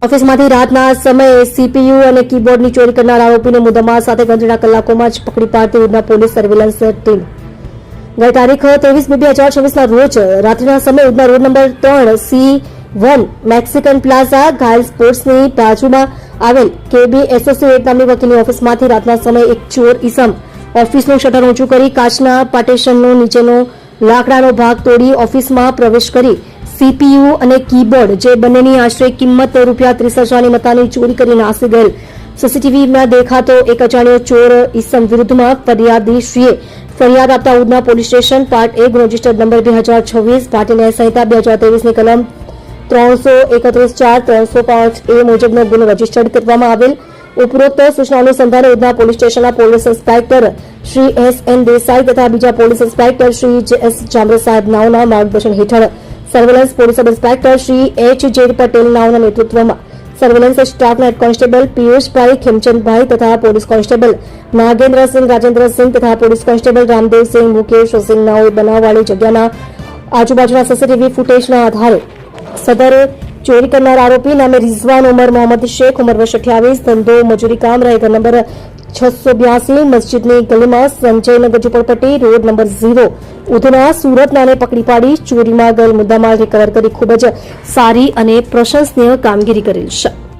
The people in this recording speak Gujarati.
ઓફિસમાંથી રાતના સમયે સીપીયુ અને કીબોર્ડની ચોરી કરનાર આરોપીને મુદ્દામાલ સાથે ગણતરીના કલાકોમાં જ પકડી પાડતી ઉધના પોલીસ સર્વેલન્સ ટીમ ગઈ તારીખ 23/2/2026ના રોજ રાત્રિના સમયે Udhna road number 3C1 Mexican plaza ઘાયલ સ્પોર્ટ્સની બાજુમાં આવેલ કેબી એસોસિએટ નામની વકીલની ઓફિસમાંથી રાતના સમયે એક ચોર ઈસમ ઓફિસનું શટર ઊંચું કરી કાચના પાર્ટીશનનો નીચેનો લાકડાનો ભાગ તોડી ઓફિસમાં પ્રવેશ કરી સીપીયુ અને કીબોર્ડ જે બંનેની આશરે કિંમત ₹30,000ની મતાની ચોરી કરી નાસી ગયેલ સીસીટીવીમાં દેખાતો એક અજાણ્યો ચોર ઈસમ વિરુદ્ધમાં ફરિયાદીશ્રીએ ફરિયાદ આપતા Udhna police station part 1 registered number 2026 ભારતીય ન્યાય સંહિતા 2023ની કલમ 331(4) 305A મુજબનો ગુનો રજીસ્ટર્ડ કરવામાં આવેલ ઉપરોક્ત સૂચના અનુસંધાને ઉધના પોલીસ સ્ટેશનના police inspector Shri S.N. Desai તથા બીજા પોલીસ ઇન્સ્પેક્ટર શ્રી J.S. જામરે સાહેબ નાઓના માર્ગદર્શન હેઠળ surveillance police sub inspector Shri H.J. Patel નાઓના નેતૃત્વમાં સર્વેલન્સ સ્ટાફના હેડ કોન્સ્ટેબલ પિયુષભાઈ ખેમચંદભાઈ તથા પોલીસ કોન્સ્ટેબલ નાગેન્દ્રસિંહ રાજેન્દ્રસિંહ તથા પોલીસ કોન્સ્ટેબલ રામદેવસિંહ મુકેશસિંહ નાઓએ બનાવવાળી જગ્યાના આજુબાજુના સીસીટીવી ફૂટેજના આધારે સદર ચોરી કરનાર આરોપી નામે રિઝવાન ઉમર મોહમ્મદ શેખ ઉંમર વર્ષ 28 ધંધો મજૂરી કામ રહે ઘર નંબર 682 મસ્જિદની ગલીમાં સંજયનગર ઝુંપડપટ્ટી રોડ નંબર 0 ઉધના સુરત નાને પકડી પાડી ચોરીમાં ગયેલ મુદ્દામાલ રિકવર કરી ખૂબ જ સારી અને પ્રશંસનીય કામગીરી કરેલ છે।